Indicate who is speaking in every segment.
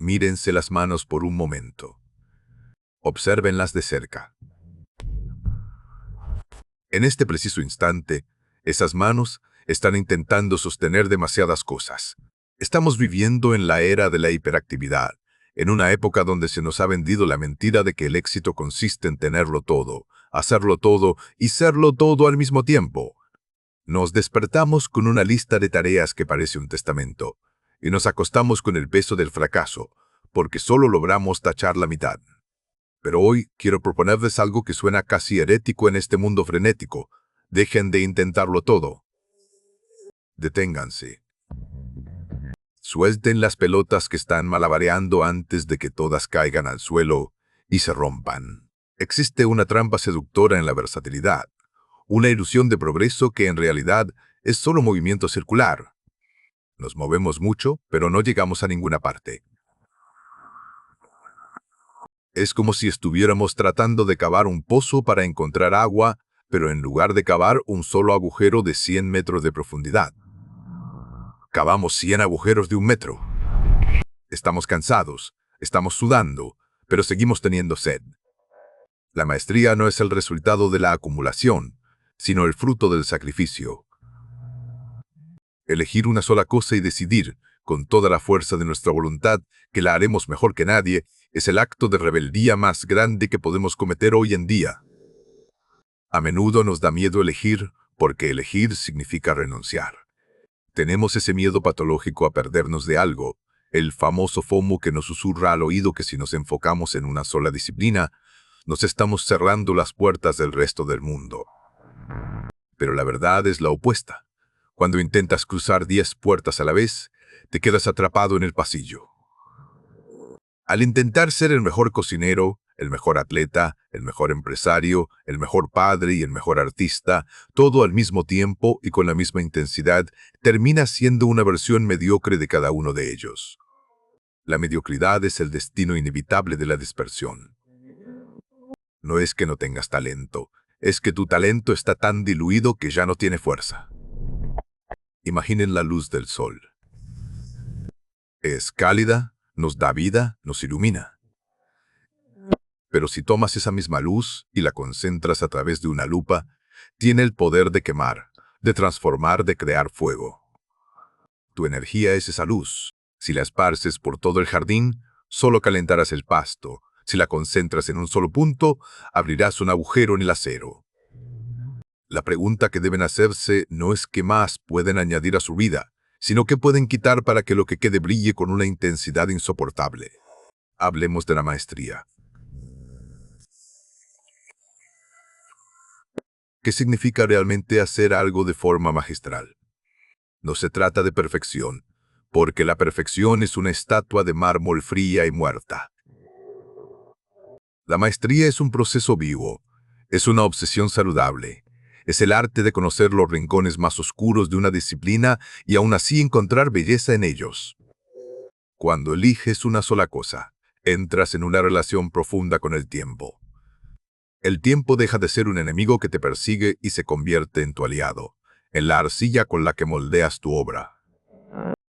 Speaker 1: Mírense las manos por un momento. Obsérvenlas de cerca. En este preciso instante, esas manos están intentando sostener demasiadas cosas. Estamos viviendo en la era de la hiperactividad, en una época donde se nos ha vendido la mentira de que el éxito consiste en tenerlo todo, hacerlo todo y serlo todo al mismo tiempo. Nos despertamos con una lista de tareas que parece un testamento, y nos acostamos con el peso del fracaso, porque solo logramos tachar la mitad. Pero hoy quiero proponerles algo que suena casi herético en este mundo frenético. Dejen de intentarlo todo. Deténganse. Suelten las pelotas que están malabareando antes de que todas caigan al suelo y se rompan. Existe una trampa seductora en la versatilidad, una ilusión de progreso que en realidad es solo movimiento circular. Nos movemos mucho, pero no llegamos a ninguna parte. Es como si estuviéramos tratando de cavar un pozo para encontrar agua, pero en lugar de cavar un solo agujero de 100 metros de profundidad, cavamos 100 agujeros de 1 metro. Estamos cansados, estamos sudando, pero seguimos teniendo sed. La maestría no es el resultado de la acumulación, sino el fruto del sacrificio. Elegir una sola cosa y decidir, con toda la fuerza de nuestra voluntad, que la haremos mejor que nadie, es el acto de rebeldía más grande que podemos cometer hoy en día. A menudo nos da miedo elegir, porque elegir significa renunciar. Tenemos ese miedo patológico a perdernos de algo, el famoso FOMO que nos susurra al oído que si nos enfocamos en una sola disciplina, nos estamos cerrando las puertas del resto del mundo. Pero la verdad es la opuesta. Cuando intentas cruzar 10 puertas a la vez, te quedas atrapado en el pasillo. Al intentar ser el mejor cocinero, el mejor atleta, el mejor empresario, el mejor padre y el mejor artista, todo al mismo tiempo y con la misma intensidad, termina siendo una versión mediocre de cada uno de ellos. La mediocridad es el destino inevitable de la dispersión. No es que no tengas talento, es que tu talento está tan diluido que ya no tiene fuerza. Imaginen la luz del sol. Es cálida, nos da vida, nos ilumina. Pero si tomas esa misma luz y la concentras a través de una lupa, tiene el poder de quemar, de transformar, de crear fuego. Tu energía es esa luz. Si la esparces por todo el jardín, solo calentarás el pasto. Si la concentras en un solo punto, abrirás un agujero en el acero. La pregunta que deben hacerse no es qué más pueden añadir a su vida, sino qué pueden quitar para que lo que quede brille con una intensidad insoportable. Hablemos de la maestría. ¿Qué significa realmente hacer algo de forma magistral? No se trata de perfección, porque la perfección es una estatua de mármol fría y muerta. La maestría es un proceso vivo, es una obsesión saludable, es el arte de conocer los rincones más oscuros de una disciplina y aún así encontrar belleza en ellos. Cuando eliges una sola cosa, entras en una relación profunda con el tiempo. El tiempo deja de ser un enemigo que te persigue y se convierte en tu aliado, en la arcilla con la que moldeas tu obra.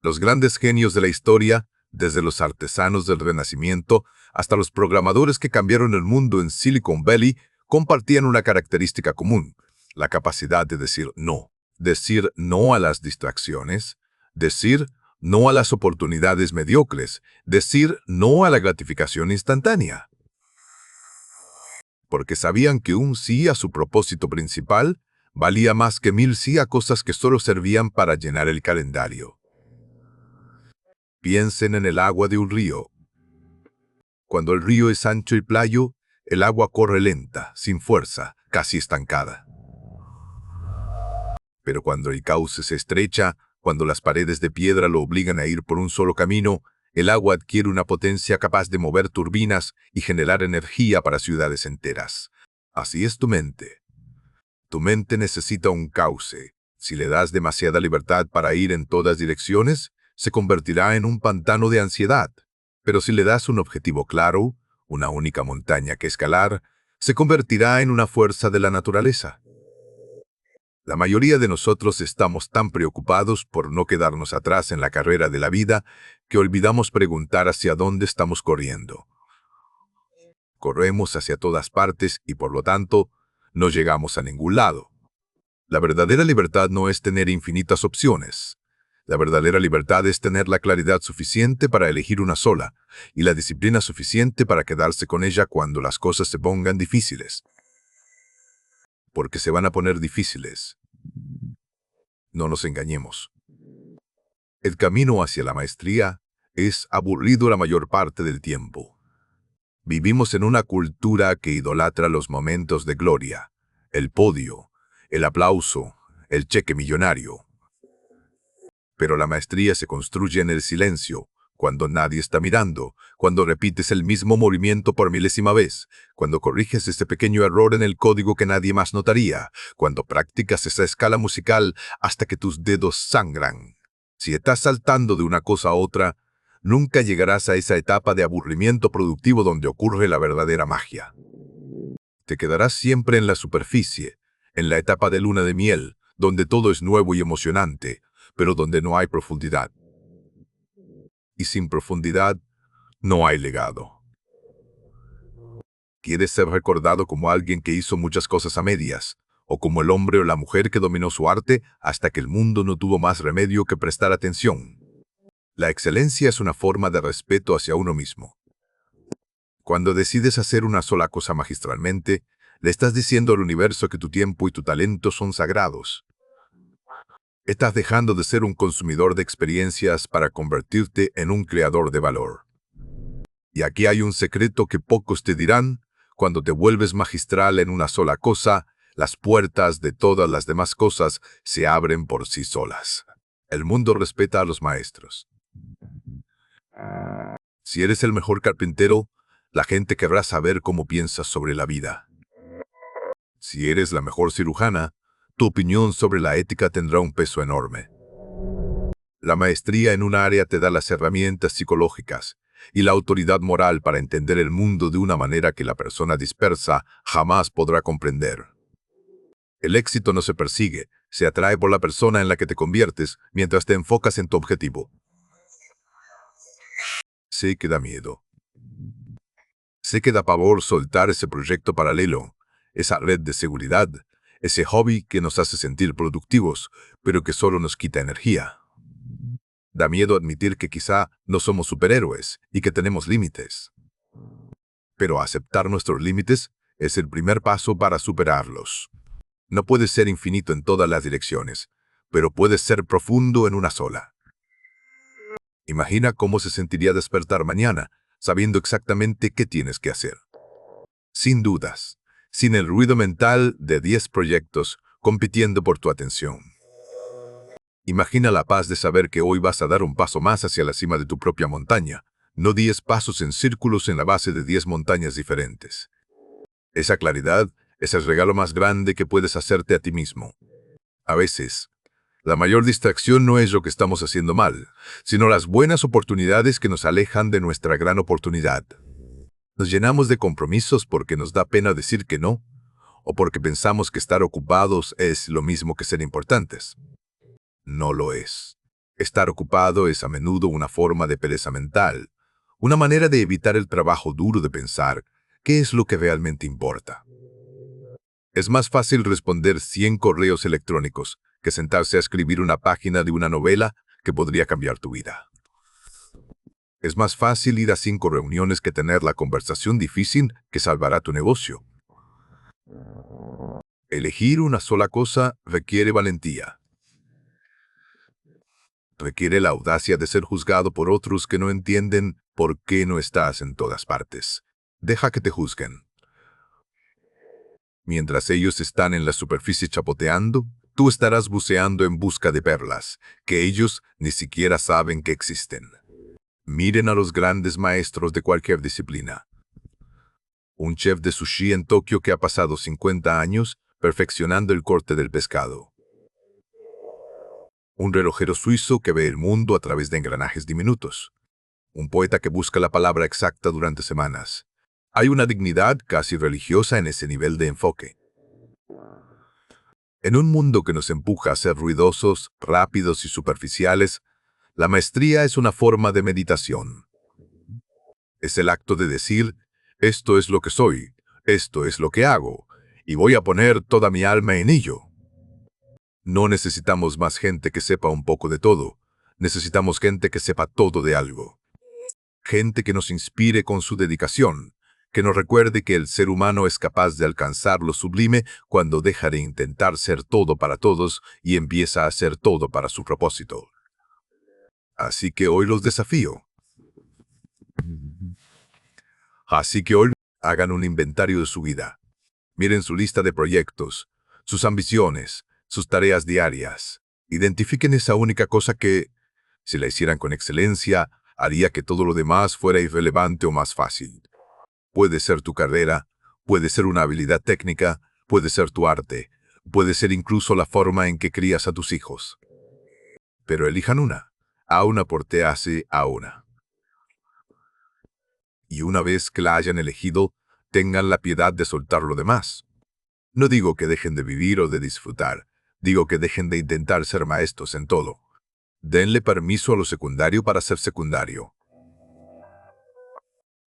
Speaker 1: Los grandes genios de la historia, desde los artesanos del Renacimiento hasta los programadores que cambiaron el mundo en Silicon Valley, compartían una característica común: la capacidad de decir no a las distracciones, decir no a las oportunidades mediocres, decir no a la gratificación instantánea. Porque sabían que un sí a su propósito principal valía más que 1000 sí a cosas que solo servían para llenar el calendario. Piensen en el agua de un río. Cuando el río es ancho y playo, el agua corre lenta, sin fuerza, casi estancada. Pero cuando el cauce se estrecha, cuando las paredes de piedra lo obligan a ir por un solo camino, el agua adquiere una potencia capaz de mover turbinas y generar energía para ciudades enteras. Así es tu mente. Tu mente necesita un cauce. Si le das demasiada libertad para ir en todas direcciones, se convertirá en un pantano de ansiedad. Pero si le das un objetivo claro, una única montaña que escalar, se convertirá en una fuerza de la naturaleza. La mayoría de nosotros estamos tan preocupados por no quedarnos atrás en la carrera de la vida que olvidamos preguntar hacia dónde estamos corriendo. Corremos hacia todas partes y por lo tanto no llegamos a ningún lado. La verdadera libertad no es tener infinitas opciones. La verdadera libertad es tener la claridad suficiente para elegir una sola y la disciplina suficiente para quedarse con ella cuando las cosas se pongan difíciles. Porque se van a poner difíciles. No nos engañemos. El camino hacia la maestría es aburrido la mayor parte del tiempo. Vivimos en una cultura que idolatra los momentos de gloria, el podio, el aplauso, el cheque millonario. Pero la maestría se construye en el silencio, cuando nadie está mirando, cuando repites el mismo movimiento por milésima vez, cuando corriges ese pequeño error en el código que nadie más notaría, cuando practicas esa escala musical hasta que tus dedos sangran. Si estás saltando de una cosa a otra, nunca llegarás a esa etapa de aburrimiento productivo donde ocurre la verdadera magia. Te quedarás siempre en la superficie, en la etapa de luna de miel, donde todo es nuevo y emocionante, pero donde no hay profundidad. Y sin profundidad, no hay legado. ¿Quieres ser recordado como alguien que hizo muchas cosas a medias? ¿O como el hombre o la mujer que dominó su arte hasta que el mundo no tuvo más remedio que prestar atención? La excelencia es una forma de respeto hacia uno mismo. Cuando decides hacer una sola cosa magistralmente, le estás diciendo al universo que tu tiempo y tu talento son sagrados. Estás dejando de ser un consumidor de experiencias para convertirte en un creador de valor. Y aquí hay un secreto que pocos te dirán: cuando te vuelves magistral en una sola cosa, las puertas de todas las demás cosas se abren por sí solas. El mundo respeta a los maestros. Si eres el mejor carpintero, la gente querrá saber cómo piensas sobre la vida. Si eres la mejor cirujana, tu opinión sobre la ética tendrá un peso enorme. La maestría en un área te da las herramientas psicológicas y la autoridad moral para entender el mundo de una manera que la persona dispersa jamás podrá comprender. El éxito no se persigue, se atrae por la persona en la que te conviertes mientras te enfocas en tu objetivo. Sé que da miedo. Sé que da pavor soltar ese proyecto paralelo, esa red de seguridad, ese hobby que nos hace sentir productivos, pero que solo nos quita energía. Da miedo admitir que quizá no somos superhéroes y que tenemos límites. Pero aceptar nuestros límites es el primer paso para superarlos. No puedes ser infinito en todas las direcciones, pero puedes ser profundo en una sola. Imagina cómo se sentiría despertar mañana, sabiendo exactamente qué tienes que hacer. Sin dudas, sin el ruido mental de 10 proyectos compitiendo por tu atención. Imagina la paz de saber que hoy vas a dar un paso más hacia la cima de tu propia montaña, no 10 pasos en círculos en la base de 10 montañas diferentes. Esa claridad es el regalo más grande que puedes hacerte a ti mismo. A veces, la mayor distracción no es lo que estamos haciendo mal, sino las buenas oportunidades que nos alejan de nuestra gran oportunidad. Nos llenamos de compromisos porque nos da pena decir que no, o porque pensamos que estar ocupados es lo mismo que ser importantes. No lo es. Estar ocupado es a menudo una forma de pereza mental, una manera de evitar el trabajo duro de pensar qué es lo que realmente importa. Es más fácil responder 100 correos electrónicos que sentarse a escribir una página de una novela que podría cambiar tu vida. Es más fácil ir a 5 reuniones que tener la conversación difícil que salvará tu negocio. Elegir una sola cosa requiere valentía. Requiere la audacia de ser juzgado por otros que no entienden por qué no estás en todas partes. Deja que te juzguen. Mientras ellos están en la superficie chapoteando, tú estarás buceando en busca de perlas, que ellos ni siquiera saben que existen. Miren a los grandes maestros de cualquier disciplina. Un chef de sushi en Tokio que ha pasado 50 años perfeccionando el corte del pescado. Un relojero suizo que ve el mundo a través de engranajes diminutos. Un poeta que busca la palabra exacta durante semanas. Hay una dignidad casi religiosa en ese nivel de enfoque. En un mundo que nos empuja a ser ruidosos, rápidos y superficiales, la maestría es una forma de meditación. Es el acto de decir, esto es lo que soy, esto es lo que hago, y voy a poner toda mi alma en ello. No necesitamos más gente que sepa un poco de todo, necesitamos gente que sepa todo de algo. Gente que nos inspire con su dedicación, que nos recuerde que el ser humano es capaz de alcanzar lo sublime cuando deja de intentar ser todo para todos y empieza a ser todo para su propósito. Así que hoy los desafío. Así que hoy hagan un inventario de su vida. Miren su lista de proyectos, sus ambiciones, sus tareas diarias. Identifiquen esa única cosa que, si la hicieran con excelencia, haría que todo lo demás fuera irrelevante o más fácil. Puede ser tu carrera, puede ser una habilidad técnica, puede ser tu arte, puede ser incluso la forma en que crías a tus hijos. Pero elijan una, a una portease a una. Y una vez que la hayan elegido, tengan la piedad de soltar lo demás. No digo que dejen de vivir o de disfrutar, digo que dejen de intentar ser maestros en todo. Denle permiso a lo secundario para ser secundario.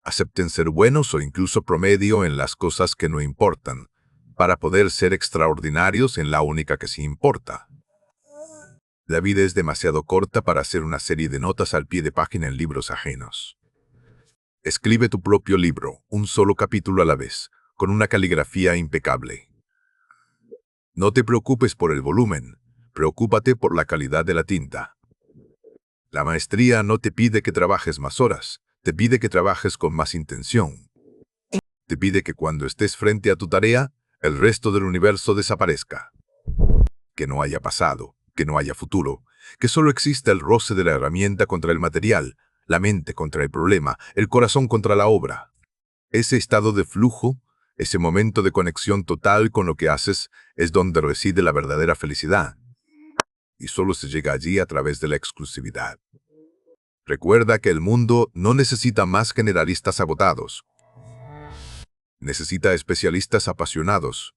Speaker 1: Acepten ser buenos o incluso promedio en las cosas que no importan, para poder ser extraordinarios en la única que sí importa. La vida es demasiado corta para hacer una serie de notas al pie de página en libros ajenos. Escribe tu propio libro, un solo capítulo a la vez, con una caligrafía impecable. No te preocupes por el volumen, preocúpate por la calidad de la tinta. La maestría no te pide que trabajes más horas, te pide que trabajes con más intención. Te pide que cuando estés frente a tu tarea, el resto del universo desaparezca. Que no haya pasado, que no haya futuro, que solo exista el roce de la herramienta contra el material, la mente contra el problema, el corazón contra la obra. Ese estado de flujo, ese momento de conexión total con lo que haces, es donde reside la verdadera felicidad. Y solo se llega allí a través de la exclusividad. Recuerda que el mundo no necesita más generalistas agotados. Necesita especialistas apasionados.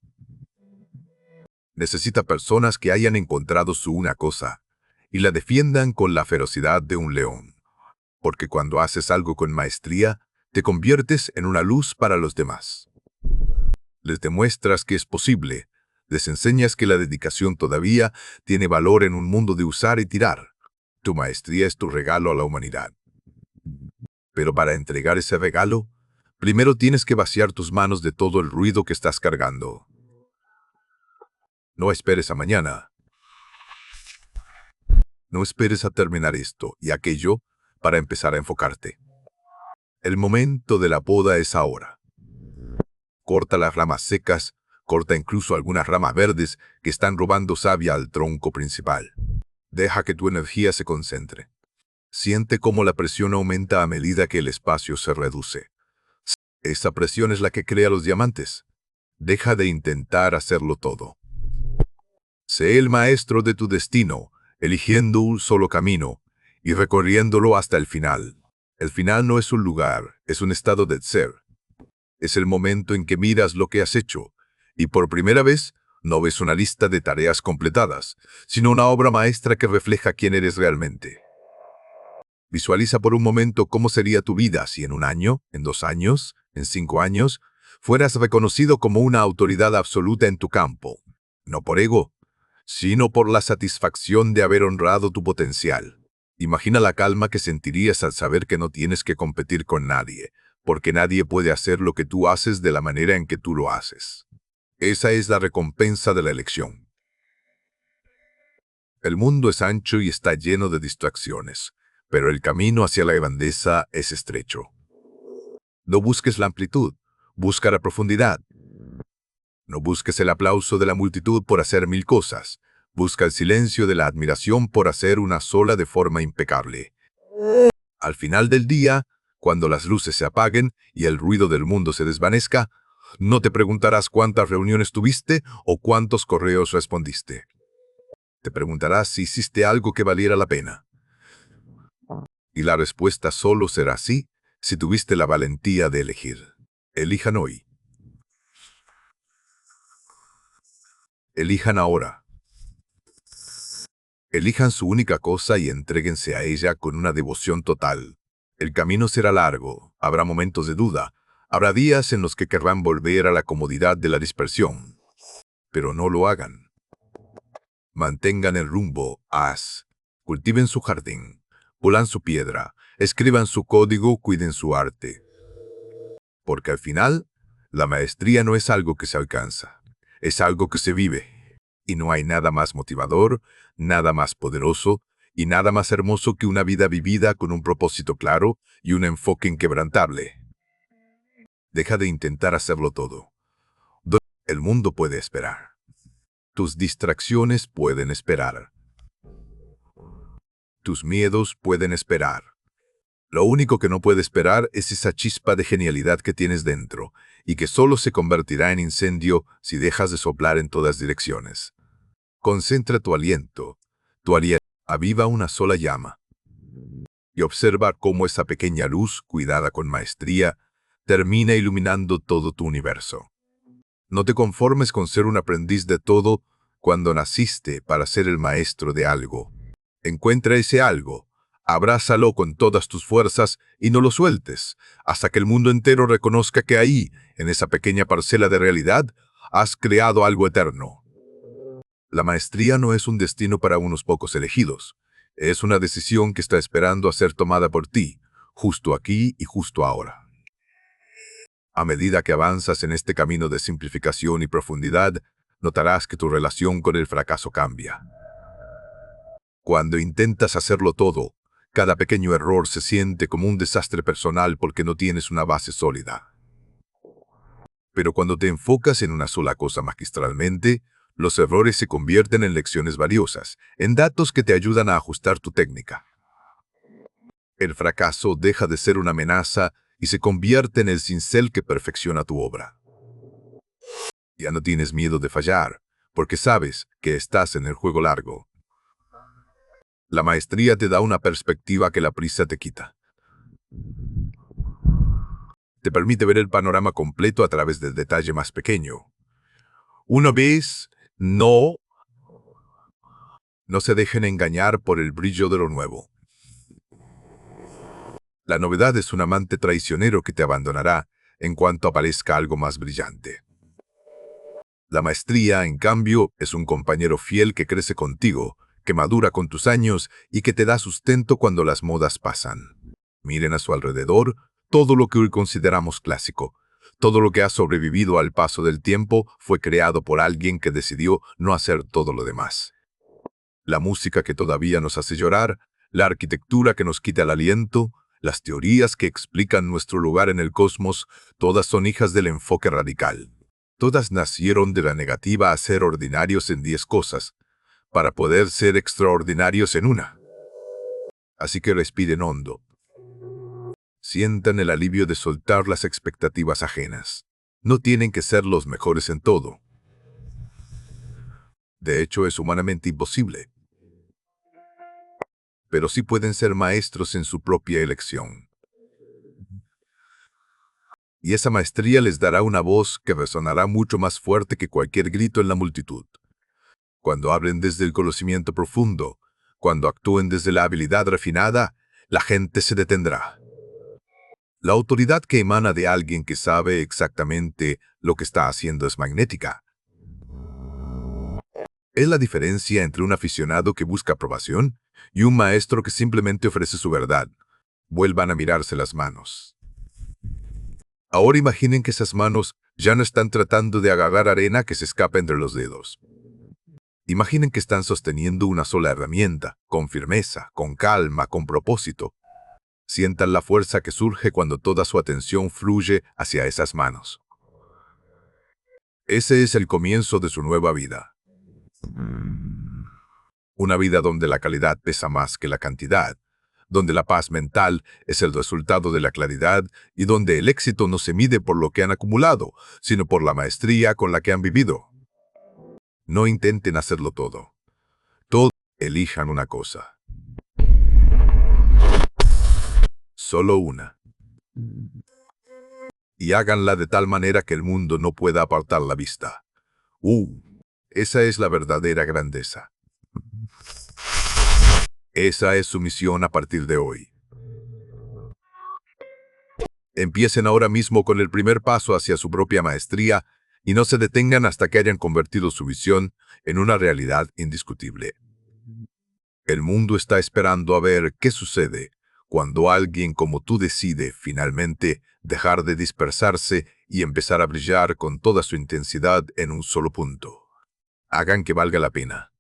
Speaker 1: Necesita personas que hayan encontrado su una cosa y la defiendan con la ferocidad de un león. Porque cuando haces algo con maestría, te conviertes en una luz para los demás. Les demuestras que es posible, les enseñas que la dedicación todavía tiene valor en un mundo de usar y tirar. Tu maestría es tu regalo a la humanidad. Pero para entregar ese regalo, primero tienes que vaciar tus manos de todo el ruido que estás cargando. No esperes a mañana. No esperes a terminar esto y aquello para empezar a enfocarte. El momento de la poda es ahora. Corta las ramas secas, corta incluso algunas ramas verdes que están robando savia al tronco principal. Deja que tu energía se concentre. Siente cómo la presión aumenta a medida que el espacio se reduce. Esa presión es la que crea los diamantes. Deja de intentar hacerlo todo. Sé el maestro de tu destino, eligiendo un solo camino y recorriéndolo hasta el final. El final no es un lugar, es un estado de ser. Es el momento en que miras lo que has hecho y por primera vez no ves una lista de tareas completadas, sino una obra maestra que refleja quién eres realmente. Visualiza por un momento cómo sería tu vida si en 1 año, en 2 años, en 5 años, fueras reconocido como una autoridad absoluta en tu campo. No por ego, sino por la satisfacción de haber honrado tu potencial. Imagina la calma que sentirías al saber que no tienes que competir con nadie, porque nadie puede hacer lo que tú haces de la manera en que tú lo haces. Esa es la recompensa de la elección. El mundo es ancho y está lleno de distracciones, pero el camino hacia la grandeza es estrecho. No busques la amplitud, busca la profundidad. No busques el aplauso de la multitud por hacer 1000 cosas. Busca el silencio de la admiración por hacer una sola de forma impecable. Al final del día, cuando las luces se apaguen y el ruido del mundo se desvanezca, no te preguntarás cuántas reuniones tuviste o cuántos correos respondiste. Te preguntarás si hiciste algo que valiera la pena. Y la respuesta solo será sí si tuviste la valentía de elegir. Elijan hoy. Elijan ahora. Elijan su única cosa y entréguense a ella con una devoción total. El camino será largo, habrá momentos de duda, habrá días en los que querrán volver a la comodidad de la dispersión. Pero no lo hagan. Mantengan el rumbo, cultiven su jardín, pulan su piedra, escriban su código, cuiden su arte. Porque al final, la maestría no es algo que se alcanza, es algo que se vive. Y no hay nada más motivador, nada más poderoso y nada más hermoso que una vida vivida con un propósito claro y un enfoque inquebrantable. Deja de intentar hacerlo todo. El mundo puede esperar. Tus distracciones pueden esperar. Tus miedos pueden esperar. Lo único que no puede esperar es esa chispa de genialidad que tienes dentro y que solo se convertirá en incendio si dejas de soplar en todas direcciones. Concentra tu aliento, aviva una sola llama y observa cómo esa pequeña luz, cuidada con maestría, termina iluminando todo tu universo. No te conformes con ser un aprendiz de todo cuando naciste para ser el maestro de algo. Encuentra ese algo, abrázalo con todas tus fuerzas y no lo sueltes, hasta que el mundo entero reconozca que ahí, en esa pequeña parcela de realidad, has creado algo eterno. La maestría no es un destino para unos pocos elegidos. Es una decisión que está esperando a ser tomada por ti, justo aquí y justo ahora. A medida que avanzas en este camino de simplificación y profundidad, notarás que tu relación con el fracaso cambia. Cuando intentas hacerlo todo, cada pequeño error se siente como un desastre personal porque no tienes una base sólida. Pero cuando te enfocas en una sola cosa magistralmente, los errores se convierten en lecciones valiosas, en datos que te ayudan a ajustar tu técnica. El fracaso deja de ser una amenaza y se convierte en el cincel que perfecciona tu obra. Ya no tienes miedo de fallar, porque sabes que estás en el juego largo. La maestría te da una perspectiva que la prisa te quita. Te permite ver el panorama completo a través del detalle más pequeño. Una vez, no se dejen engañar por el brillo de lo nuevo. La novedad es un amante traicionero que te abandonará en cuanto aparezca algo más brillante. La maestría, en cambio, es un compañero fiel que crece contigo, que madura con tus años y que te da sustento cuando las modas pasan. Miren a su alrededor todo lo que hoy consideramos clásico. Todo lo que ha sobrevivido al paso del tiempo fue creado por alguien que decidió no hacer todo lo demás. La música que todavía nos hace llorar, la arquitectura que nos quita el aliento, las teorías que explican nuestro lugar en el cosmos, todas son hijas del enfoque radical. Todas nacieron de la negativa a ser ordinarios en 10 cosas, para poder ser extraordinarios en una. Así que respiren hondo. Sientan el alivio de soltar las expectativas ajenas. No tienen que ser los mejores en todo. De hecho, es humanamente imposible. Pero sí pueden ser maestros en su propia elección. Y esa maestría les dará una voz que resonará mucho más fuerte que cualquier grito en la multitud. Cuando hablen desde el conocimiento profundo, cuando actúen desde la habilidad refinada, la gente se detendrá. La autoridad que emana de alguien que sabe exactamente lo que está haciendo es magnética. Es la diferencia entre un aficionado que busca aprobación y un maestro que simplemente ofrece su verdad. Vuelvan a mirarse las manos. Ahora imaginen que esas manos ya no están tratando de agarrar arena que se escapa entre los dedos. Imaginen que están sosteniendo una sola herramienta, con firmeza, con calma, con propósito. Sientan la fuerza que surge cuando toda su atención fluye hacia esas manos. Ese es el comienzo de su nueva vida. Una vida donde la calidad pesa más que la cantidad, donde la paz mental es el resultado de la claridad y donde el éxito no se mide por lo que han acumulado, sino por la maestría con la que han vivido. No intenten hacerlo todo. Todos elijan una cosa. Solo una. Y háganla de tal manera que el mundo no pueda apartar la vista. Esa es la verdadera grandeza. Esa es su misión a partir de hoy. Empiecen ahora mismo con el primer paso hacia su propia maestría y no se detengan hasta que hayan convertido su visión en una realidad indiscutible. El mundo está esperando a ver qué sucede cuando alguien como tú decide finalmente dejar de dispersarse y empezar a brillar con toda su intensidad en un solo punto. Hagan que valga la pena.